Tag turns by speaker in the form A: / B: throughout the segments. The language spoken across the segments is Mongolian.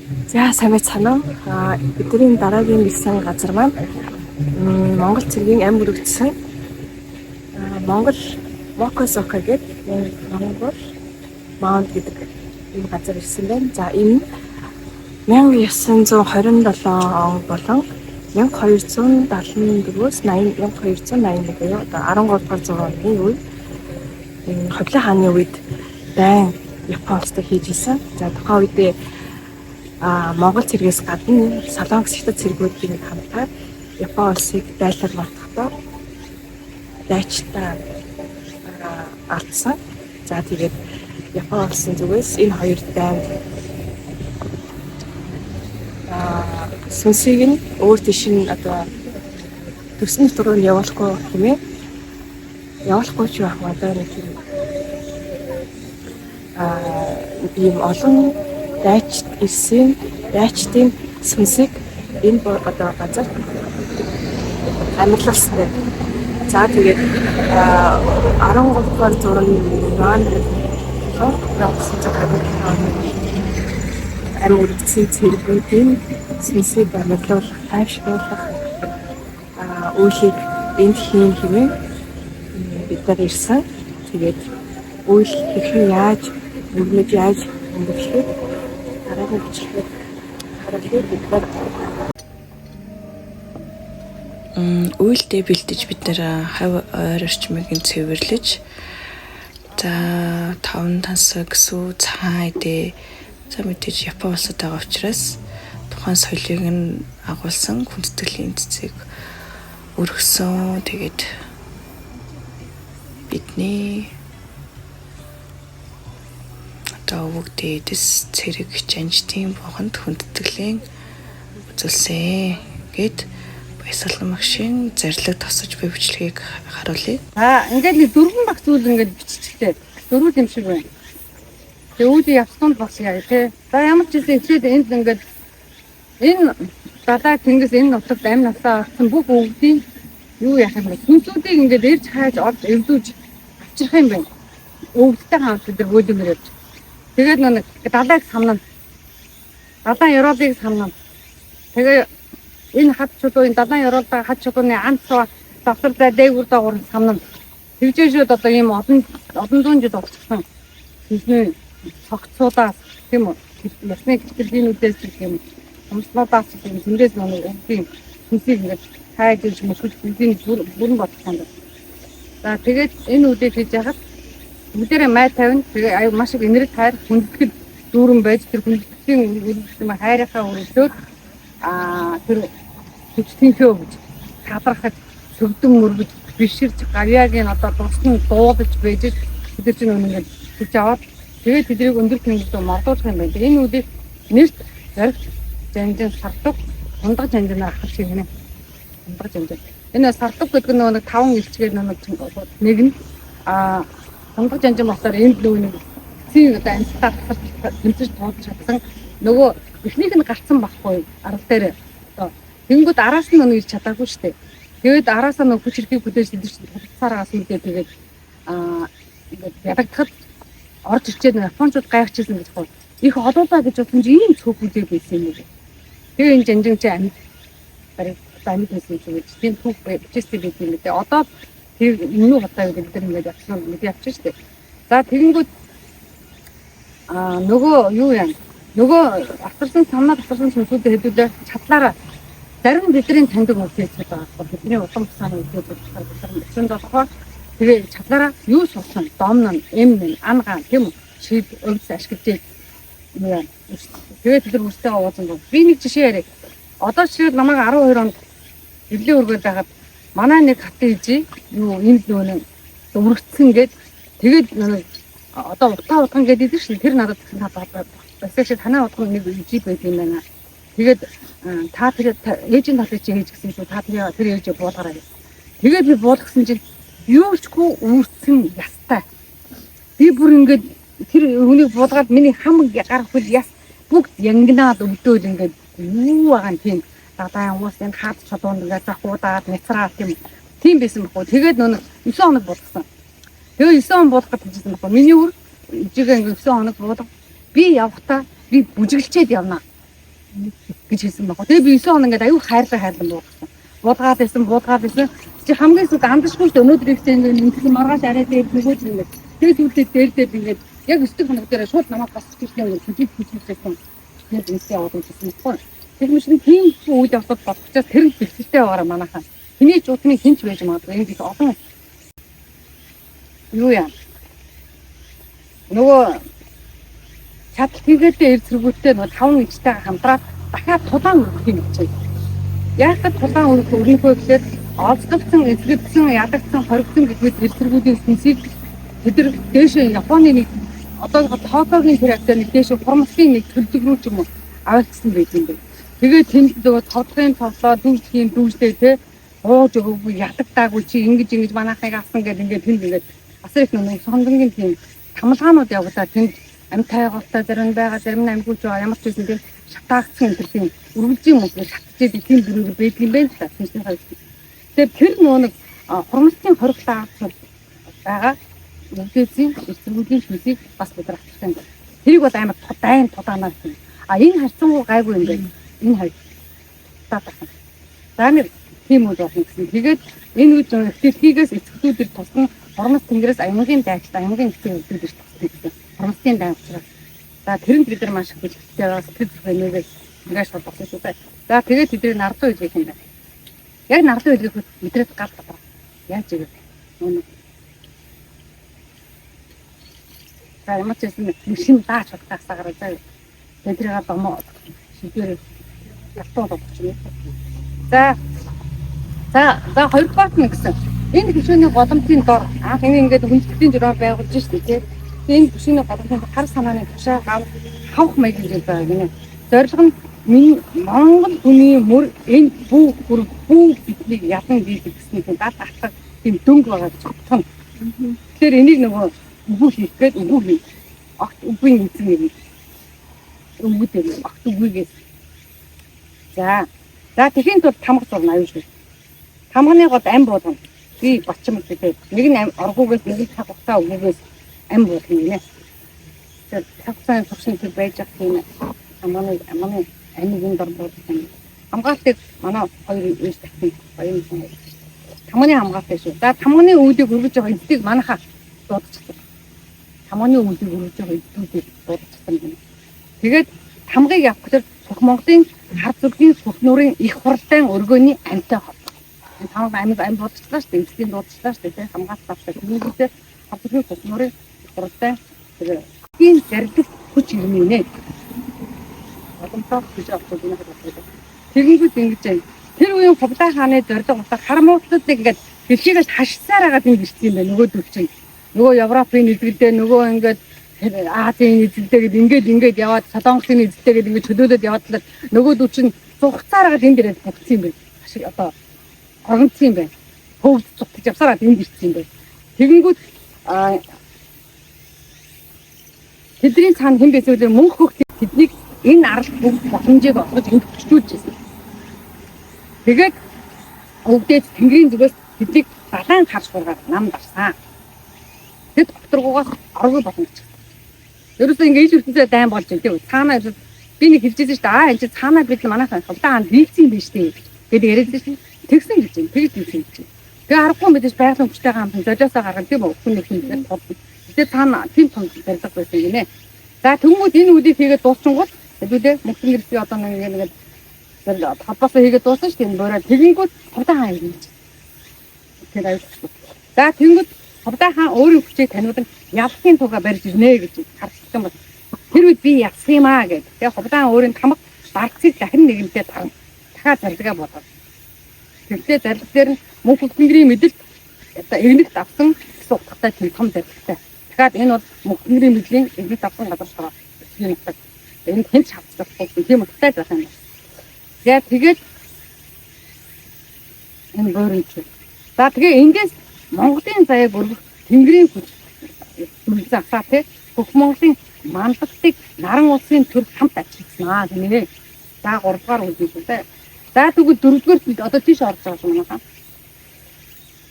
A: За сайн байцгаана уу? Бидний дараагийн нэгэн газар маань Монгол цэргийн амь өргөдсөн Монгол Мокосока гэдэг Монгол Маунд гэдэг энэ газар ирсэн байна. За энэ 1927 он болон 1274-өөс 1281 буюу одоо 13 дугаар зууны үед Ховлын хааны үед дайн Япон улстай хийж исэн. За тухайн үедээ Монгол цэргээс гадна Солонгос хятад цэргүүдийн хамтаар Япон улсыг дайлан мартахдаа дайчтай алдсан. За тэгээд Япон улсын зүгээс энэ хоёр дайнд сүнсийг нь өөр тийш нь одоо төсний дөрөв нь явуулахгүй хэмээн явуулахгүй ч байх одоо нэг ийм олон дайчт ирсэн дайчтын сүнсийг энэ одоо газар амьдлуулсан байна. За тэгээд 13 дугаар зургийн маань амь өргөдсөн цэргүүдийн сүнсийг амьдлуулах, тайвшруулах үйлийг энд хийн хэмээн бид нар ирсэн. Тэгээд үйл хэрхэн яаж өргөж яаж өнгөрөхөд дараагийн бичлэгийг харуулъя бид нар. Үйлдээ бэлдэж бид нэр хав ойр орчмыг цэвэрлэж за 5 тансаг сүү цагаан эдээ за мэдээж Япон улсад байгаа учраас тухайн соёлыг нь агуулсан хүндэтгэлийн цэцэг өргөсөн. Тэгээд бидний одоо өвөгдөөс цэрэг жанжтын бохонд хүндэтгэлийн үзүүлсэн гэд Баясгалан багшийн зарлиг тосож буй бичлэгийг харуулъя.
B: Ингээд нэг дөрвөн багц үйл ингээд биччихлээ. Дөрвөл юм шиг байна. Тэгээ үүдийн явцанд бас яа тий. За ямар ч зүйл эхлээд энд ингээд энэ далай тэнгис энэ нутагт амь насаа орсон бүх өвгдийн юу яах юм бэ? Сүнсүүдийг ингээд ирж хайж орж эвдүүлж авчрах юм байна. Өвгдтэй хамт бид нар гүйдэмэр явж. Тэгээд нэг далайг самнана. Далайн ёроолыг самнана. Тэгээ энэ хад чулуун далайн ёроолтой хад чулууны анцаа завсартай дээгүүр дагуур самнана. Тэгжээшүүд одоо ийм олон зуун жил болчихсон. Бидний цогцоодаас тийм үү? Ясны гэтлийнүүдээс гэх юм. Умслуудаас гэх юм. Тэндээс нэг хүнсийг ингээд хайж иж мөсгөл бидний бүрэн бодсон байна. За тэгээд энэ үдийг хийж яхад бүгдээрээ май тавина. Тэгээ аюу маш их энерги хайр хүндэтгэл дүүрэн байж тэр хүндэтгэлийн үргэлжлэл хайрынхаа өргөдөөд тэр хүчтийнхөө гэж талархаж сөвдөн мөргөж биширч гавьяагийн одоо дусны дуудаж байж бид чинь үнэхээр хүч аваад тэгээд тэднийг өндөр тэмдэгтээ мордуулах юм байна. Энэ үдийг нэрт зарж жанжин сардаг хундаг жанжинаар ахчих шиг нэ. Хундаг жанжин. Энэ сардаг гэдэг нь нэг 5 илчгээр нэг нь хундаг жанжин болохоор энд нэг цэвэр одоо амьтдаа тэмцэж туулж чадсан нөгөө эхнийх нь гарцсан байхгүй арал дээр одоо тэнгууд араас нь нэг ирч чадаагүй шүү дээ. Тэгээд араас нь хүч хэрхийг бүдээж тулцаараа сүлдээ тэгээд ингээд ядагдахад орж ирчээд Япончууд гайхчихсан гэж байна. Их олоолаа гэж бодсон чи ийм цөөхүүдээ байсан юм уу. Тэгээ энэ жанжин чи амьд барыг амьд байсан юм гэж тийм түүх бичсэн байх юм дээ. Одоо тэр юу хатаа гэдэг бид ингээд явсан мэд явчих шүү дээ. За тэгэнгүүт нөгөө юу яа нөгөө авторсан санаа авторсан сүнсүүдэд хэдүүлээ чадлаараа зарим бидний таньдаг үгтэй байгаа. Бидний улам цааны үгтэй болохоор бид нар болохоор тэгээ чадлаараа юу суусан домн эм ангаа тийм шийд өвс ашиглаж юм. Тэгээд бид нар хүстэйгээ уулзсан бол би нэг жишээ яриа. Одоо жишээ намайг 12 онд эвлэн өргөд байгаад манай нэг хатын ижи юу энд нөө өргөцсөн гээд тэгээд одоо утаа утган гэдэг дээ шүү. Тэр надад басаач танаа утган нэг ижи байт юм байна. Тэгээд та тэр ээжийн талыг чи хийж гисэн шүү. Та тэр ээжээ буулгаарай. Тэгээд би буулгасан чинь юучгүй үүрсэн ястай. Би бүр ингээд тэр хүнийг буулгаад миний хамаг гарах хөл яс бүгд янгнаад өвдөөд ингээд юу байгаа юм тийм. Далайн уус энэ хаад чулуунд ингээд захуудаад нэцраа тийм байсан байхгүй. Тэгээд нөө 9 хоног буулгасан. Тэгээ 9 хоног буулгах гэсэн байхгүй. Миний үр ижигээ ингээд 9 хоног буулга. Би явахдаа би бүжиглчээд явна. гэж хэлсэн баг. Тэгээ би 9 хоног ингээд аюу хайрлан буудсан. Буудгаад байсан. Чи хамгийн сүлд амдашгүй шүү өнөөдөр их зэн ингээд маргааш арай дээр нөгөөж ингээд тэгээд үлдээ дээр ингээд яг 9 хоног дээр шууд намайг бас хийсэн юм хэлсэн. Тэгээд үнсээ яваад үзсэн байхгүй. Тэр мөрөнд тийм үед явахад бодчихсон тэр бэлтгэлтэй байгаараа манайхаа. Тэний ч удмын хинч байж магадгүй. Ингээд олон юу яа. Нөгөө чадал хийгээдээ эрд зэргүүтээ нөгөө 5 нэгжтэйгээ хамтраад дахиад тулаан өргөх юм гэж. Яг л тулаан өргөх өөрийнхөө гэхээр олдогдсон, эзэгдсэн, ядагдсан, хоригдсон гэдгээр эрд зэргүүдийн сүнсийг тэд нар дээшээ Японы нэг одоо Токиогийн тэр актер нэг дээшээ формасын нэг төлөв рүү ч юм уу аваалцсан байх юм байна. Тэгээд тэнд нөгөө тоглохын тоглоо дүүжлийн дүүжтэй те ууж өгөөгүй ядагдаагүй чи ингэж манайхыг авсан гэдэг ингээд тэнд ингээд асар их нэг сондонгийн тийм хамгаалнууд явагдаад тэнд амьтай голтой зарим байгаа зарим амьгүй ч ямар ч зүйл тийм шатаагдсан энэ тийм үргэлжийн мөнгөөр шатчихээд тийм бүрээр байдаг юм байна л да. Тэгээд тэр нэг хормостын хоригтой авсан байгаа үгээсийн эсрэгүүдийн зүйлийг бас бид нар авчихсан байна. Тэрийг бол амар дайн тудаанаа гэсэн. Энэ харьцангуй гайгүй юм байна. Энэ хайр таатах. Заамир тийм үйл болно гэсэн. Тэгээд энэ үйл ихтэйгээс эцэгүүдээр туссан хормос тэнгэрээс аймгийн дайчтай аймгийн эцэгүүдээр тусдаг гэсэн. Хормостын дай учраас. За тэрэнд бид нар маш их хэлтэй байгаа сэтгэл зүйнээс ингээд шууд болсон шүү дээ. За тэгээд тэдний нардуу үйл юм байна. Яг нардуу үйл мэдрээд гал татаа. Яаж ирэв? За ямар ч юм шинэ даач удаагсаа гараад заа. Тэдрийг домоо шигээр ялтуу болчихно. За хоёрдугаар нь гэсэн. Энэ гişүний голомтын дор анх ингээд хүндэтгэлийн жураа байгуулж штэ тий. Энэ гişүний голомтын хар санааны тушаа хавх маяг гэж байгаа гинэ. Зорилго нь Монгол хүний мөр энэ бүү биднийг ядан хийх гэсэн тийм дат атгах тийм дөнгө байгаа гэж бодсон. Тэгэхээр энийг нөгөө үгүй хийх гээд үгүй хий. Огт үгүй эзэн юм. Үгүйтэй огт үгүйгээс. За тэхийн тул тамга зурна аюул шүү. Тамганы гол ам болгоно. Би бочмол гэдэг. Нэг нь оргуугээс нэг цаг хугацаа өгөхөөс ам болгоно гинэ. Тэр цаг хугацааны туршин тэр байж ах тийм аманы амигийн дор болгоно. Хамгаалтыг манай хоёр ийш татсан. Баян юм. Тамганы хамгаалтай шүү. За тамганы үүдийг өргөж байгаа эдийг манайхаа дуудчихсан. Тамганы үүдийг өргөж байгаа эдүүдийг дуудчихсан гинэ. Тэгээд тамгыг явах гэж бүх Монголын хар зүгийн хөхнөрийн их хурлын өргөний амьтай хот. Тамга амь бодчихлаа шүү дээ. Эцгийн дуудчихлаа шүү дээ. Хамгаалалттай. Түүнийдээ хар зүгийн хөхнөрийн их хурлын тийм зардаг хүч юм нэ. Одомтоо гэж авах юм байна. Тэгэнгүүт ингэж байна. Тэр үеийн Хувдай хааны зорилго утга харамуутлуудыг ингээд дэлхийгээс хашсаар агаад ингэ ирсэн юм байна. Нөгөөдөл чинь нөгөө Европын эзэлдээ нөгөө ингээд Азийн эзэлдээ ингээд яваад Солонгосын эзэлдээ ингээд чөлөөлөд яваад л нөгөөдөл чинь цугцаар агаад энд ирээд буцсан юм байна. Ашиг одоо оргонцсон юм байна. Хөвд цугтаж явсараад энд ирсэн юм байна. Тэгэнгүүт тэдний цаана хэн байсан вэ? Мөнх хөх тэднийг энэ арал бүгд боломжийг олгож энд хүчтүүлж байсан. Тэгээд өвдөд тэнгэрийн зүгээс тэднийг далайн харж сургаад нам дарсан. Тэд докторгоогоос оргоо болно гэж. Ерөөсөө ингэж ертөнцөө дайн болж байгаа. Цаанаа би нэг хэлжсэн шүү дээ. Энэ цаанаа бид манайхан Хувдай хаан хийцэн биш дээ. Гэдэг яриад байсан. Тэгсэн гэж юм. Тэгж хэлсэн гэж. Тэгээ харахгүй мэдээж байгалийн хүчтэй хаан золиосоо гаргаж тийм үү? Хүн нэг юм бодсон. Тэгээ цаана тийм том барилга байсан гинэ. За тэнгууд энэ үдийг хийгээд дуусчингууд хэдүүлээ мөнгөн гэрсээ одоо нэг хадбасаа хийгээд дууссан шүү дээ. Бороо тэгэнгүүт Хувдай хаан юм. Тэр аюулгүй. За тэнгууд Хувдай хаан өөрийн хүчийг таниудан ялхын туга барьж ирнэ гэж харсан байна. Тэр үед би ясах юм аа гэдэг. Тэгээ Хувдай хаан өөрийн тамга барцыг дахин нэгэнтээ дахиад зарилгаа бодоод. Тэгтээ зарилга дээр нь мөнх хөдөлгөөний мэдээлэл одоо игнэгт авсан гэсэн утгатай тийм том зарилгатай. Дахиад энэ бол мөнх хөдөлгөөний мэдлийн игнэгт авсан газар байгаа. Энэ хэн ч хавцдахгүй тийм утгатай байх юм. Тэгээд энэ өөрөнд. За тэгээ эндээс Монголын заяаг өргөх тэнгэрийн хүч үлзэн асаа тий бүх Монголын мандалтыг наран улсын төр хамт ачилсан гинэ. За 3 дугаар үлдээ тий. За тэгвэл 4 дугаар одоо тийш орж байгаа юм байна.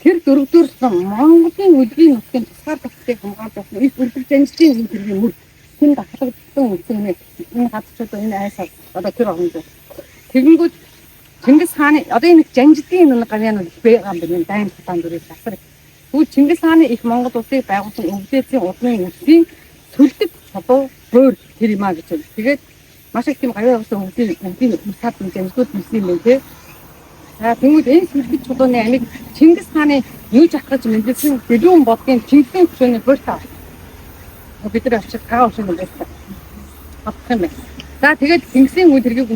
B: Тэр 4 дугаар Монголын үлгийн нутгийн тусгаар тогтыг хамгаалж байгаа их үлдэх занжийн энэ төрлийн мөр хэн дахлагдсан үсэн юм. Энэ газчууд энэ айсаа одоо тэр оронд. Тэгэнгүүт Чингис хааны одоо энэ жанжидгийн энэ гавьяанууд байгаа юм байна. Дайн хатан дөрөв засар. Тэгвэл Чингис хааны их Монгол улсыг байгуулсан өвлөөцийн удмын үсгийн төлдөг одоо өөр тэр юм а гэж байна. Тэгээд маш их тийм гавьяа болсон өвлийн усаад жанждууд хийсэн юм байна те. Тэгвэл энэ сүлбэг чулууны амиг Чингис хааны юу ч ахаж мэдсэн дэлгүүн бодгийн Чингисийн хөшөөний бүртаа. Бид нар очиж таа ушин байсан. Авах юм байна. За тэгээд Чингисийн үе тэргийг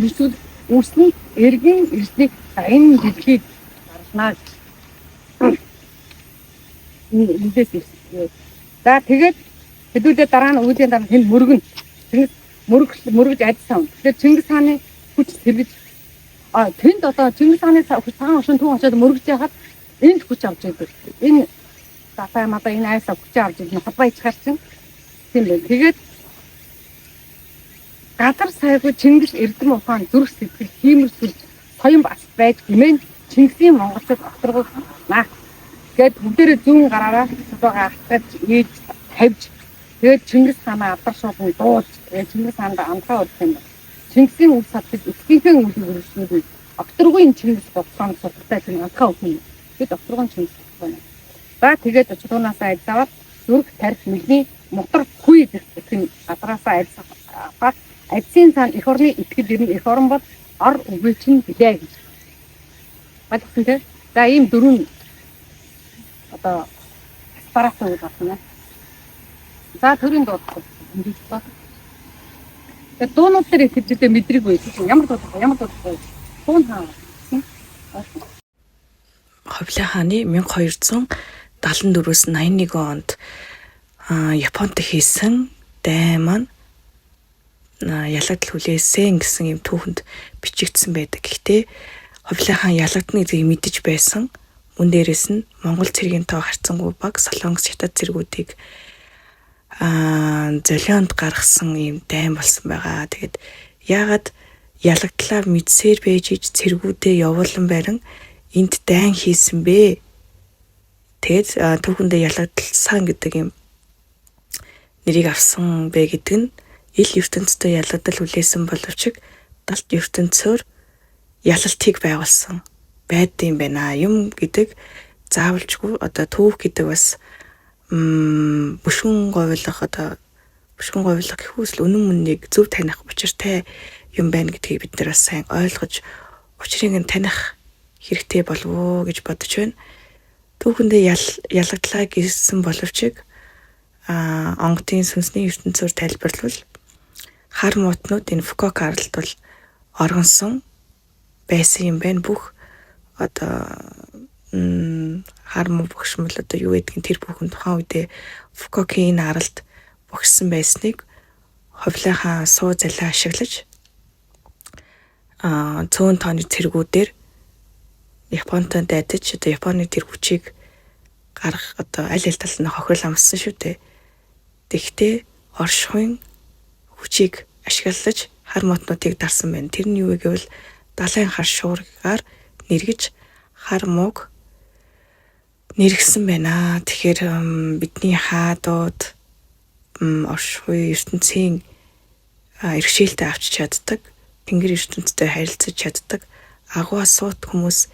B: үрсэн эргэн ирснийг энэ дэлхийг гаргана. Эндээс ирсэн. За тэгээд хэдүүлээ дараа нь үеийн дараа хэн мөргөн Чингис мөргөж адсан. Тэгэхээр Чингис хааны хүч тэрвэж тэнд одоо Чингис хааны цагаан ушин түн очоод мөргөж яхад энд хүч авч байдаг. Энэ татаа мата энэ айсаа хүч авч ирнэ. Хабаа ичхаар чинь тийм байх. Тэгээд газар сайгүй Чингис Эрдэм ухаан зүрх сэтгэл хиймэрсэл соён бас байж гэмээн Чингисийн монголчууд авторгуулсан наа. Гэт бүгдээрээ зүүн гараараа цугаа хатгаж ээж тавьж тэгээд Чингис хаанаа алдаршуулсан дуулж Чингис хаанд амтаа өрөх юм. Чингисийн үс садыг эцгийнхээ үлийг өргөжлүүлээд авторгын Чингис бодлооны судалтай тийм амтаа өгөх юм. Тэгэд авторгын Чингис байна. За тэгээд чулуунаас айдсаваад зүрх тарих мэлний мотор хүй гэх тийм гадраасаа айдсаваад Айдсын цаана эх орны итгэл ирнэ эх орн бол ор үгүй чинь билээ гэж. Багтсан тийм. За ийм дөрвөн одоо аспарат үг байна. За төрийн дуудах. Тэгээд дуунууд дээр хэвчээдээ мэдрэггүй. Ямар дуудах вэ? Дуун хаа.
A: Ховлын хааны 1274-өөс 81 онд Японд хийсэн дайн маань ялагдал хүлээсэн гэсэн юм түүхэнд бичигдсэн байдаг. Гэхдээ Ховлын хаан ялагдна гэдгийг мэдэж байсан. Мөн дээрээс нь Монгол цэргийн тоо харцангуй баг Солонгос хятад цэргүүдийг золионд гаргасан юм дайн болсон байгаа. Тэгээд яагаад ялагдлаа мэдсээр байж цэргүүдээ явуулан барин энд дайн хийсэн бэ? Тэгээд түүхэндээ ялагдсан гэдэг юм нэрийг авсан бэ гэдэг нь ил ертөнцтэй ялагдал хүлээсэн боловч далд ертөнцөөр ялалтыг байгуулсан байдсан байна. Юм гэдэг заавалжгүй одоо түүх гэдэг бас бүшгэн говьлох гэхүүсэл үнэн мөннийг зөв таних учиртай юм байна гэдгийг бид нар бас сайн ойлгож учрыг нь таних хэрэгтэй болов уу гэж бодож байна. Түүхэндээ ялагдлаа гэсэн боловч онготын сүнсний ертөнцөөр тайлбарлавал хар муутнууд энэ Фуко Карлд бол оргонсон байсан юм байна. Бүх одоо хар муу бохшмол одоо юу гэдгийг тэр бүхэн тухайн үедээ Фукокийн аралд бохсон байсныг Ховлын хаан суу залаа ашиглаж цөөн тооны цэргүүдээр Японтой дайдаж одоо Японы тэр хүчийг гарах одоо аль тал нь хохирол амссан шүү дээ. Тэгэхдээ оршихуйн хүчийг ашиглаж хар муутнуудыг дарсан байна. Тэр нь юу вэ гэвэл далайн хар шуургаар нэргэж хар мууг нэргсэн байна. Тэгэхээр бидний хаадууд оршихуй ертөнцийн иргэшээлтэй авч чаддаг, тэнгэр ертөнцтэй харилцаж чаддаг, агуу суут хүмүүс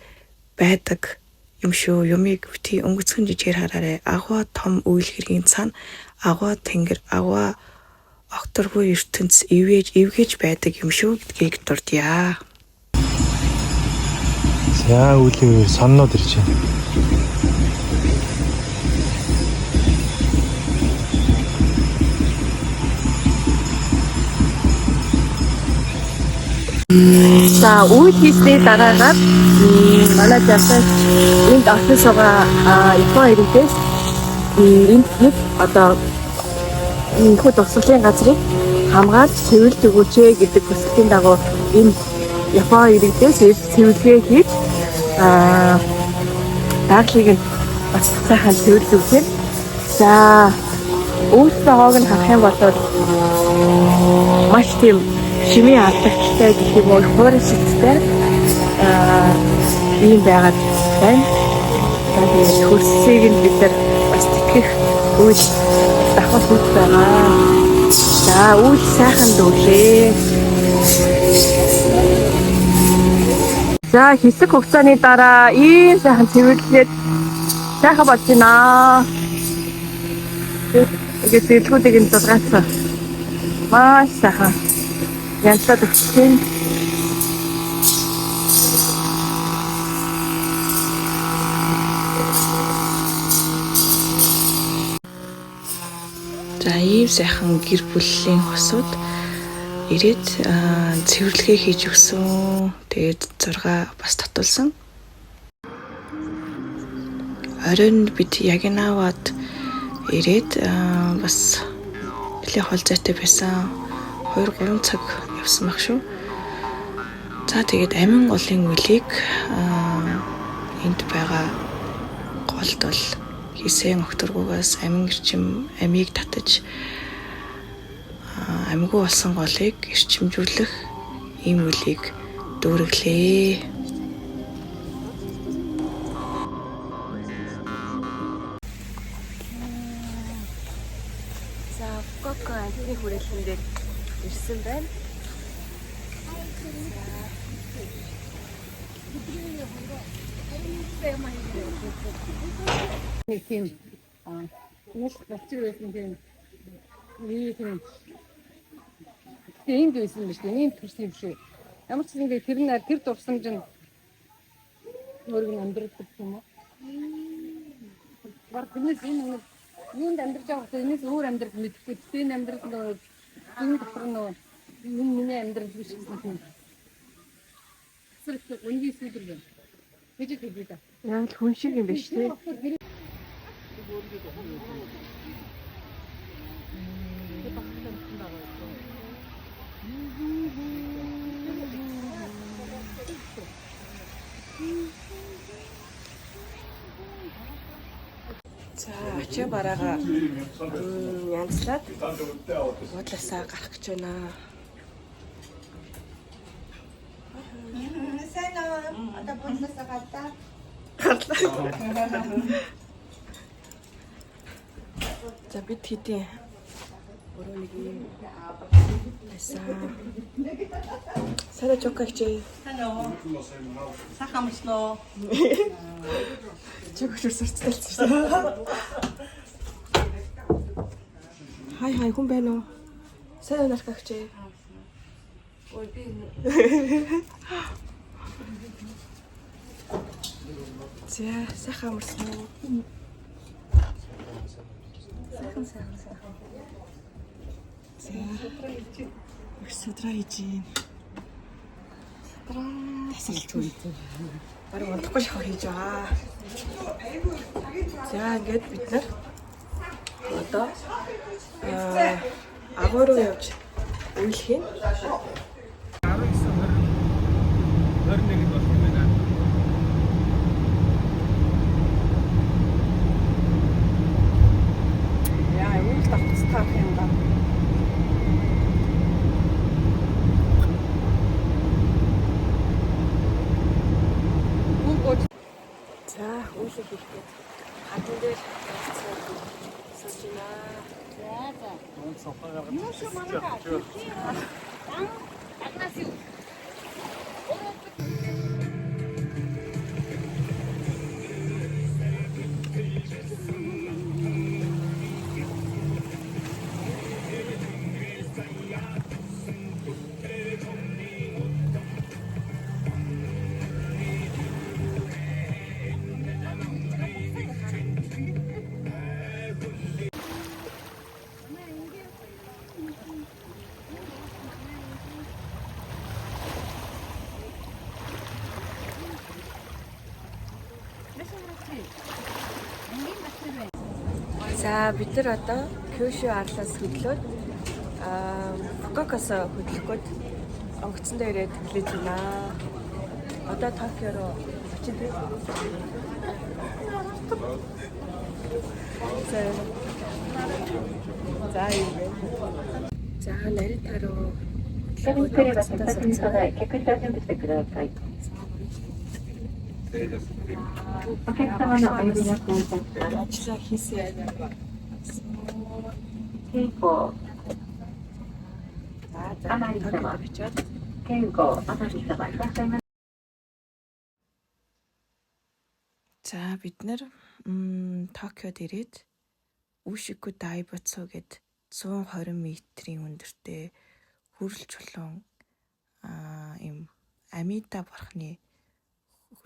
A: байдаг юм шүү. Юмыг бити өнгөцгөн жижигэр хараарай. Агуу том үйл хэргийн цаана агуу тэнгэр, агуу огторгүй ертөнц эвгэж байдаг юм шүү гэдгийг дурдъя.
C: За үлийн сонноод ирж байна.
A: За үйл хийсний дараагаар манай жавсан энд офис байгаа Япон иргэдээс энд нэг одоо хот тусгалын газрыг хамгаалж цэвэрлж өгөөч гэдэг хүслийн дагуу энэ Япон иргэдээс цэвэрлэгээ хийж даглыг нь бас сайхан цэвэрлж өгсөн. За өөрсдөө хоог нь харах юм бол маш тийм шимийн алдагтай гэх юм уу хуурай шигтэй ийм байгаад байна. Тэгээд хөрсийг нь бид нар бас тэтгэх үйл давхар хөх байгаа. За үйл сайхан дүүлээ. За хэсэг хугацааны дараа ийм сайхан цэвэрлээд сайхан болж байна. Тэгээд дэлгүүдийг энэ зургаасан. Маш сайхан. Янзлаад өгсөн. За ийм сайхан гэр бүлийн хосууд ирээд цэвэрлэгээ хийж өгсөн. Тэгээд зураг бас татуулсан. Оройн бид яг наваад ирээд бас нэлээд хол зайтай байсан. 2-3 цаг явсан баг шүү. За тэгээд амин голын үлийг энд байгаа голд бол хийсэн өгтөргөөс амин эрчим амийг татаж амьгүй болсон голыг эрчимжүүлэх ийм үлийг дүүрэглээ. За коко анхны хүрээлэндээ ирсэн байна.
B: Нэг тийм нэг бацир байсан тийм тийм энд байсан биш тийм төрс юм шүү. Ямар ч ингэ тэр нар тэр дурсамж нь өөрийг амьдралдаг юм уу? Бар тэрнээс энэ юунд амьдарч байгаа вэ? Энэс өөр амьдрал мэдхгүй. Тэр амьдрал нөө энэ дотор нөө миний амьдрал биш гэсэн юм. Сэрх үнгийн сүдэр байна. Гэж хэлээ да.
A: Яг л хүн шиг юм биш тий. За ачаа бараага янзлаад бодлосаа гарах гэж байна.
D: Сайн уу? Одоо бодлосоо гартаа.
A: За бид хэдийн өөрөө нэг юм байсан. Сара чокка хичээ.
D: Hello. Сайхан мөснөө.
A: Чокка сурцсан. Хай хүн байна уу? Сара нарка хичээ. Ой би. За сайхан амарсан уу?
D: Сайхан.
A: За. Өсөдрөө хийж юм. Тасалгүй. Бараг унтахгүй шахаа хийж байгаа. За ингээд бид нар одоо агуу руу явж үйлх юм.
C: 19-21 болох юм байна.
A: Яа, үйл тавцтай юм да. За, үйлээ хийхдээ хатан дээр сууж байна. За бид нар одоо Kyushu арлаас хөдлөөд Фукуокаас хөдлөх гээд онгоцондоо ирээд тэглэж байна. Одоо Токио руу очиж байна. За юм байна. За Нарита руу
E: 下に来れば先に備え、客室を準備してください。お客様のお呼び出しをいたします。
A: Ачаа хийсэн.
E: People.
A: За
E: 甘利
A: Токиод
E: 様、
A: очиод
E: 健吾甘利様いらっしゃいませ。
A: За бид нэр Токиод ирээд Ушику Дайбацу гээд 120 метрийн өндөртэй хүрэлж чулуун им Амида бурхны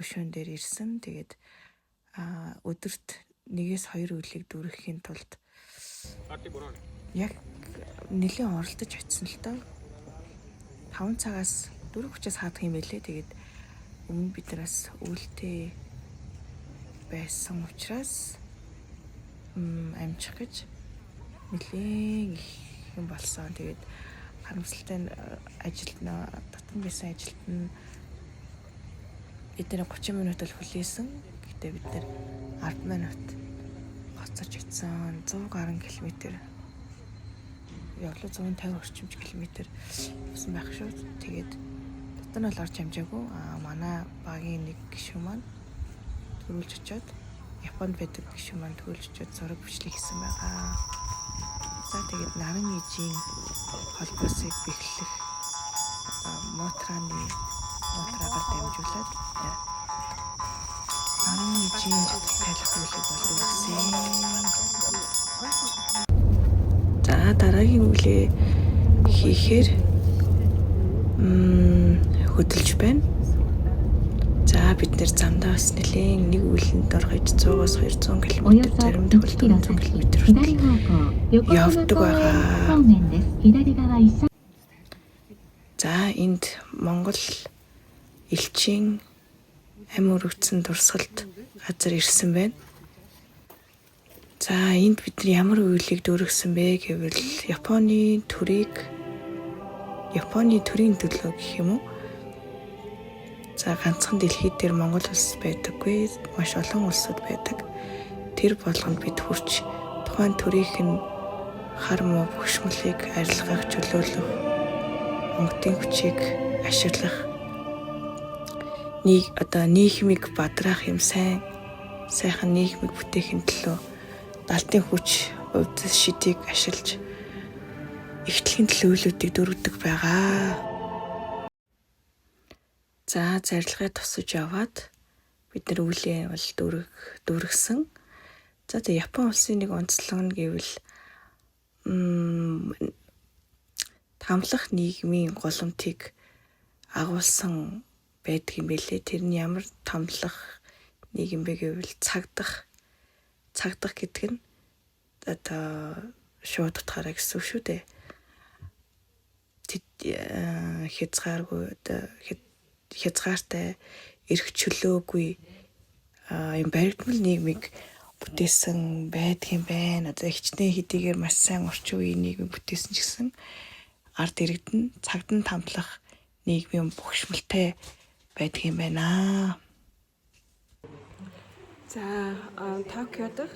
A: хөшөөн дээр ирсэн. Тэгээд өдөрт 1-2 үлийг дүүрэхийн тулд яг нэлийн оролдож очсон л доо. 5 цагаас 4:30-аас хаадаг юм байлээ. Тэгээд өмнө бид нараас үлдээ байсан учраас амжих гэж нэлийн их юм болсон. Тэгээд харамсалтай ажилд татан байсан ажилд нь эдгээр 30 минут л хүлээсэн. Гэтэ бид нэр 10 минут гоцорч ицсэн. 110 км явлаа 150 орчим километр явсан байх шүү. Тэгээд татан бол орж амжаагүй. Манай багийн нэг гишүүн маань төрүүлж очиод Японд байдаг гишүүн маань төрүүлж очиод зураг бичлэг хийсэн байгаа. За тэгээд наран ижийн холбоосыг бэхлэх мотрагаар дамжуулаад наран ижийн тайлах үйлийг болдог гэсэн. За дараагийн үлээ хийхээр хөдөлж байна. За бид нэр замдаа бас нэлийн нэг үлэнд орхиж 100-аас 200 км зарим тохиолдолд 100 км явдаг байгаа. За энд Монгол элчийн амь өргөцсөн дурсгалд газар ирсэн байна. За энд бид нар ямар үйлийг дүүргэсэн бэ гэвэл Японы төрийн төлөө гэх юм уу? За ганцхан дэлхийд дээр Монгол улс байдаггүй, маш олон улсууд байдаг. Тэр болгонд бид хүрч тухайн төрийнх нь хар муу бөхшмөлийг арилгах, чөлөөлөх, онгодын хүчийг ашиглах, нийгмийг бадраах юм сайхан нийгмийг бүтээхин төлөө даалтын хүч, удас шидийг ашиглаж ихтгэлийн төлөвлөлтүүдийг дүүргэдэг байгаа. За зарилгыг тусаж яваад бид нар үлээ бол дүүргэсэн. За тэгээ Япон улсын нэг онцлог нь гэвэл тамлах нийгмийн голомтыг агуулсан байдаг юм билээ. Тэр нь ямар тамлах нийгэм бэ гэвэл цагдах гэдэг нь шууд утгаараа гэсэн үг шүү дээ. Хязгаартай эрх чөлөөгүй юм баригдмал нийгмийг бүтээсэн байдаг юм байна. Одоо хичнээн хэдийгээр маш сайн орчин үеийн нийгмийг бүтээсэн ч гэсэн ард иргэдэн цагдан тамлах нийгмийн бухимдалтай байдаг юм байна. За Токиод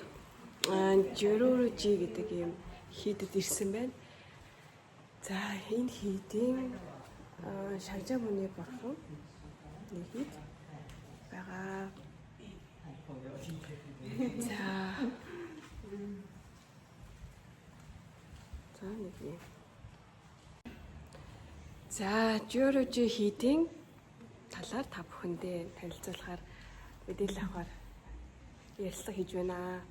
A: Жоророжи гэдэг юм хийдэд ирсэн байна. За энэ хийдийн Шагжаа мөний бурхан нэг хэд байгаа. За Жорожи хийдийн талаар та бүхэндээ танилцуулахаар мэдээлэл авахар ярилцлага хийж байна.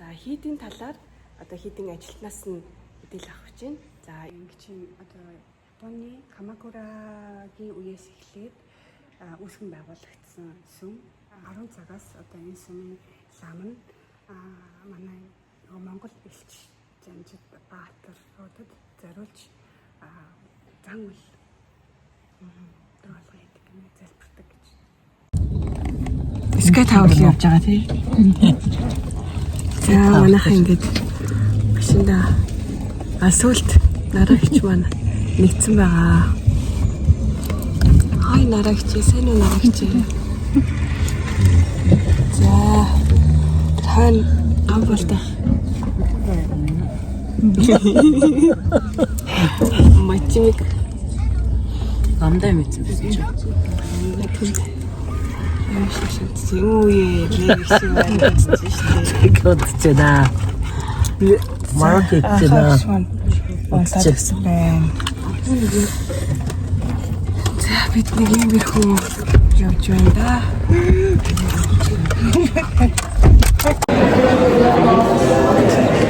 A: За хийдийн талаар одоо хийдийн ажилтнаас нь мэдээлэл авах гэж байна. За ингэ чинь одоо Японы Камакурагийн үеэс эхлээд үүсгэн байгуулагдсан сүм 10 цагаас одоо энэ сүмийн лам нь манай Монгол элч Жанжид Баатаруудад зориулж зан үйл дөрвөлгөө хийдэг юм залбирдаг гэж. Скай тавлын явж байгаа тий. За манайхан ингэж машинда асуулт нарагч маань нэгдсэн байгаа. Хай нарагч, сайн уу нарагч. За хан амбалдах. Матемик амдай мэдсэн биз чи. Зүүе лэгсэн байна шүү дээ. Гүтчэна. Маркетчэна. Онцлогсон байна. За бид нэг иймэрхүү явж байна да.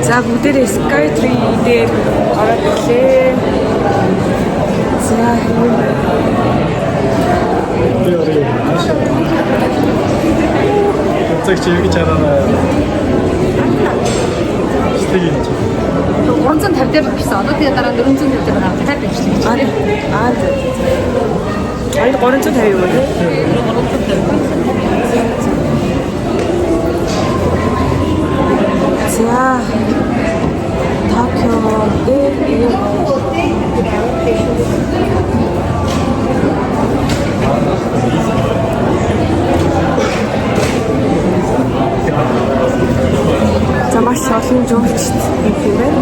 A: За бүгдээрээ Skytree дээр ороод ирлээ. За
C: Цаг чи яг чараа. Стигийн.
B: 350 дээр багсан. Одоо тэгээ дараа 450 дээр байгаа. Дахиад бичлээ гэж.
A: Аяа 350 юу вэ? За Токио дээр за маш олон жуулчд юм байна.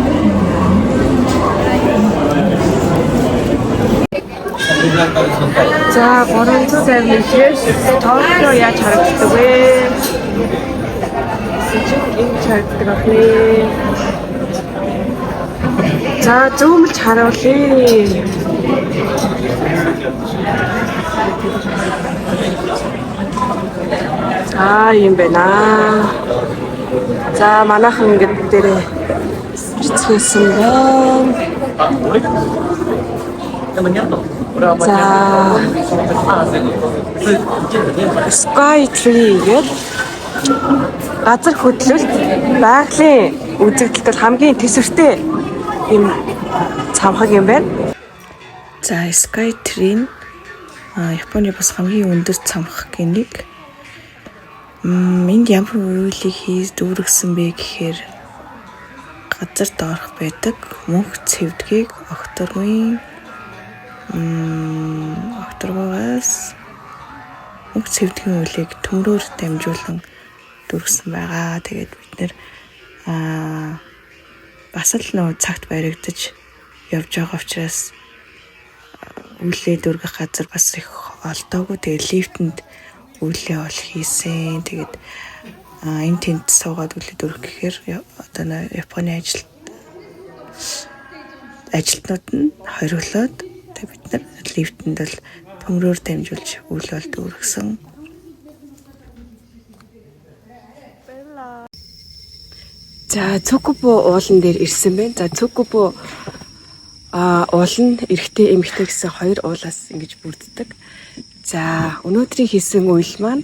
A: За 300 сая метрээс Токио яаж харагддаг вэ? Ингэж харагддаг ахны. За зүүмж харуулъя. Юм байна. За манайхан ингэ дээрээ бичсэн байна. За Skytree гэдэг газар хөдлөлт байгалийн үзэгдэлд хамгийн төсвөртэй юм цамхаг юм байна. За Skytree нь Японы бас хамгийн өндөр цамхгийн нэг. Энд ямар үйлийг хийж дүүргэсэн бэ гэхээр газар доорх байдаг мөнх цэвдгийг окторгоогоос мөнх цэвдгийн үйлийг төмрөөр дамжуулан дүүргэсэн байгаа. Тэгээд бид нэр бас л нөө цагт баригдаж явж байгаа учраас үйлээ дүүргэх газар бас их олдоогүй. Тэгээд лифтэнд үйлээ ол хийсэн. Тэгээд энэ тэнд суугаад үйлээ дүүргэх гэхээр одоо Японы ажилтнууд нь хориглоод тэгээд бид нар лифтэнд бол төмрөөр дамжуулж үйл бол дүүргэсэн. За Цукубо уулан дээр ирсэн байна. За Цукубо уул нь эрэгтэй эмэгтэй гэсэн хоёр уулаас ингэж бүрддэг. За өнөөдрийн хийсэн үйл маань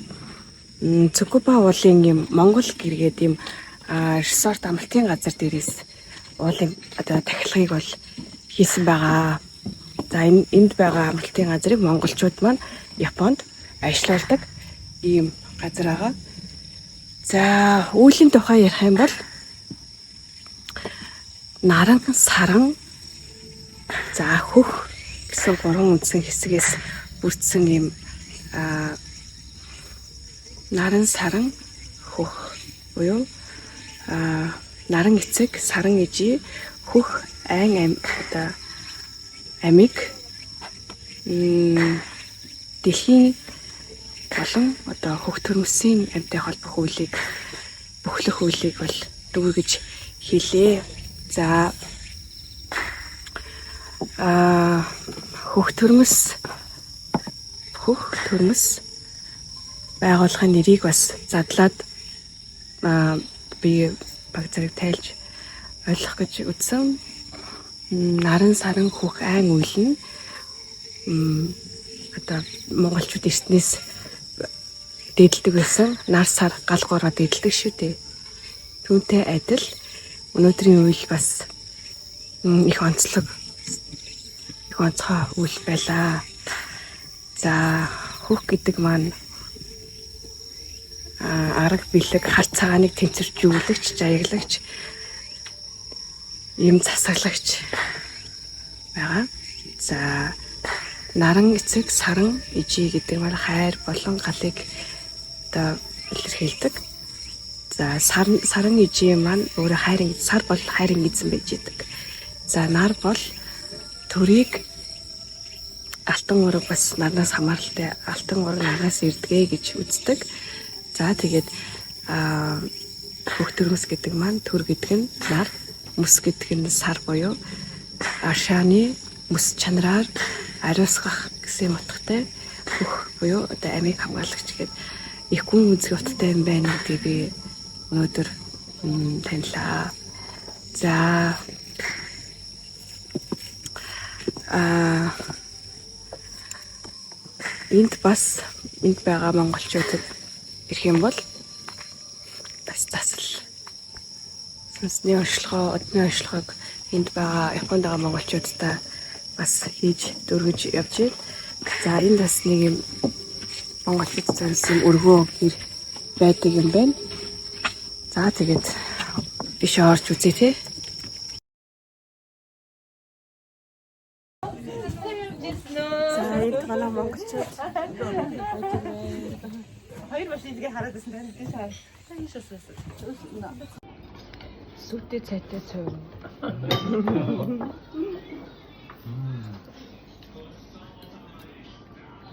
A: Цукубо уулын юм Монгол гэргээд юм resort амралтын газар дээрээс уулын одоо тахилгыг бол хийсэн байгаа. За энд байгаа амралтын газрыг монголчууд маань Японд ажиллаулдаг ийм газар байгаа. За үүлийн тухай ярих юм бол наран, саран, за хөх гэсэн гурван үндсэн хэсгээс бүрдсэн юм наран, саран, хөх буюу наран эцэг, саран ижи, хөх айн одоо амиг дэлхийн болон одоо хөх төрмсийн амьтай холбох үйлийг бөхлөх үйлийг бол дүүргэж хийлээ. За хөх төрмс байгууллагын нэрийг бас задлаад би баг зэрэг тайлж ойлгох гэж үзсэн. Наран, саран, хөх айн үйл нь одоо монголчууд эртнээс дээдэлдэг байсан. Нар, сар, гал гороо дээдэлдэг шүү дээ. Түүнтэй адил өнөөдрийн үйл бас их онцлог, их онцгой үйл байлаа. За хөх гэдэг маань арга бэлэг, хар цагааныг тэнцвэржүүлэгч, жаяглагч, юм засаглагч байгаа. За наран эцэг, саран ижи гэдэг маань хайр болон галыг одоо илэрхийлдэг. За саран ижи маань өөрөө хайрын, сар бол хайрын эзэн байж идэг. За нар бол төрийг алтан ураг бас нарнаас хамааралтай алтан ураг нараас ирдгээ гэж үздэг. За тэгээд хөх төрмс гэдэг маань төр гэдэг нь нар, мөс гэдэг нь сар буюу ашааны мэс чанараар ариусгах гэсэн утгатай бүх буюу одоо амийг хамгаалагч гэдэг их гүн үзэх утгатай юм байна гэдгийг би өнөөдөр танилаа. За энд байгаа монголчуудад ирэх юм бол бас засал сүнсний онцлогоо, одны онцлогоог энд байгаа Японд байгаа монголчуудтай бас хийж дөрвиж явж байна. За энэ бас нэг юм монголчууд зориулсан өргөө гэр байдаг юм байна. За тэгээд биш орж үзье те. За энд манай монголчууд хоёр машин изгээ хараад байсан тийм шаа. Сүтэ цайтай цайв.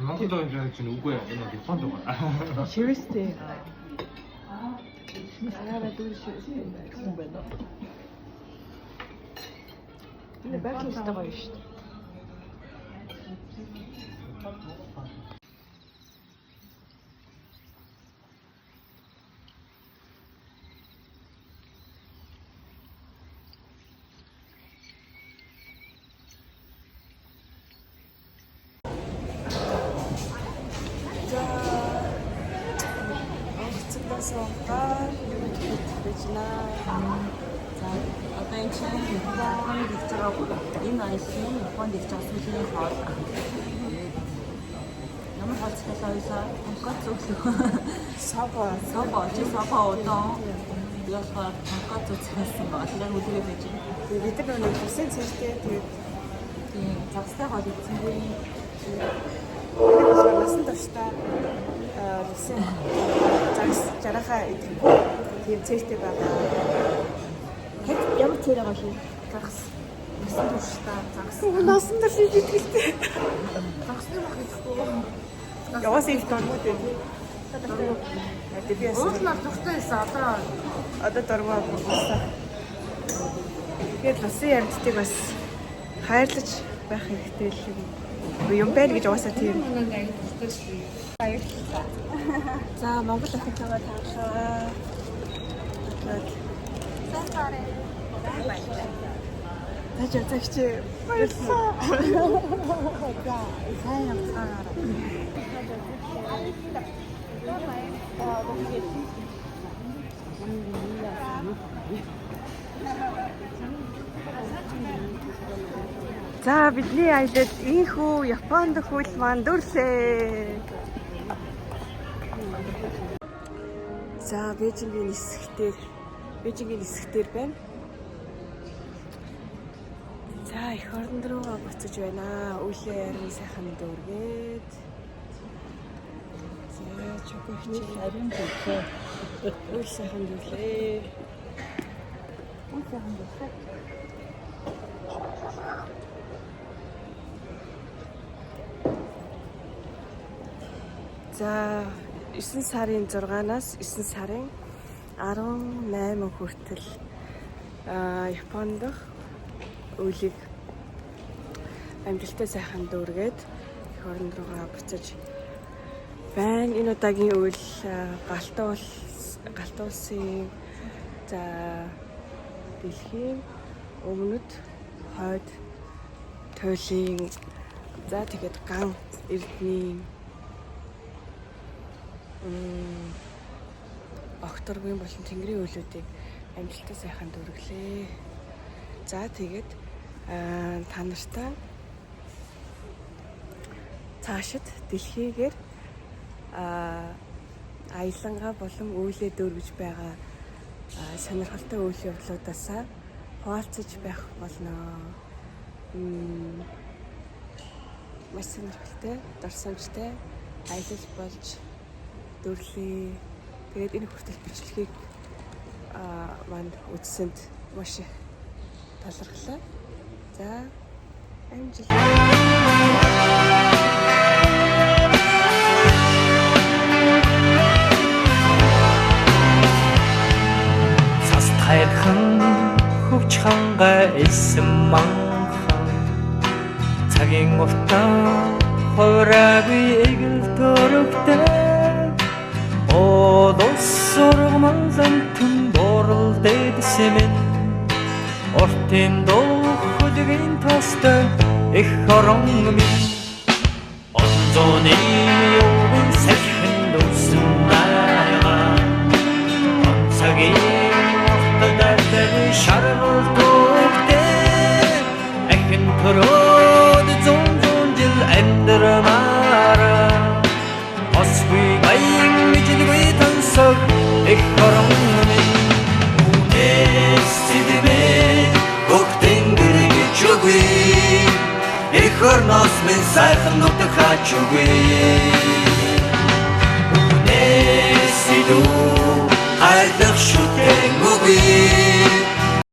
C: Монголд байгаа чинь үгүй энэ Японд байгаа.
A: Seriously. Араа дүүшээ юм байна. Энэ бэкэнд байгаа юм шүү дээ.
D: Одоо энэ чинь Японд ирж байгаа энэ айсны Японд ирж байгаа сүүлийн хоол. Ямар хоолцтой сая тонкоц өглөө. Саба чи саба удаа. Ясаа тонкоц үзсэн ба. Тэгээд үлдээ байж.
A: Бид нар нэг хүсэн цэжтэй тэгээд
D: тийм цагстай хоол үзсэнгүй.
A: тэгээд насан туршдаа хүсэн жарахаа идэх тийм цэжтэй байгаа.
D: Хэд ямар цэрэг байгаа шүү.
A: Загс.
D: Насан туршдаа загс.
A: Насан турш идэгтэй.
D: Загсны баг гэхгүй.
A: Яваас их дөрмүүд үү? Тэгээд
B: Уучлаар дуртай байсан
A: одоо дөрмөө болсон. Тэгээд лусын амьдтыг бас хайрлаж байх хэрэгтэй л юм байна гэж угаасаа тийм. За Монгол ахыгаа таалаа. Тажигч баярлалаа.
D: За сайн явцгаараа. За бидний аялал ийхүү Японд хөл маань дүрлээ. За Бээжингийн нисгтэр байна. За их орнд руугаа буцаж байна. Үйлээ ярин сайхан дүүргээд. За чокохч харин бүхээ. Үйл сайхан дүүрлээ. Үйл сайхан дүүрлээ. За 9 сарын 6-наас 9 сарын 18 хүртэл Японд дах үйлийг амжилттай сайхан дүүргээд их орнд руугаа буцаж байна. Энэ удаагийн үйл Галт улсын за дэлхийн өмнөд хойд туйлын за тэгээд ган эрдний Окторгийн болон Тэнгэрийн үйлүүдийг амжилттай сайхан дүүрэглээ. За тэгээд та нартай цаашид дэлхийгээр аялангаа болон үйлээ дүүргэж байгаа сонирхолтой үйл явдлуудаасаа хуваалцаж байх болно. Маш сонирхолтой, дурсамжтай аялал болж дүүрлээ. Тэгээд энэ хүртэл бичлэгийг манд үзсэнд маш их талархлаа. За амжилт.
F: Цас тайрхан хөвч хангаа элсэн манхан
G: утаа хойраагүй эгэл төрөгтэй одос сургамал амтэн борол дэдсэмэн ортын дохудгийн тастай их хорон минь онзоны юун сэхэн дүүсэн найга онцагийн ортодалтай шаргал төгтэй ахин төрөөд зүүн жил амьдрамаараа осгүй баян мижлгүй тансаг их хорон минь үнэс сидмээ гогтэн гэрэг чугүй их орноос минь сайхан нутаг хачугүй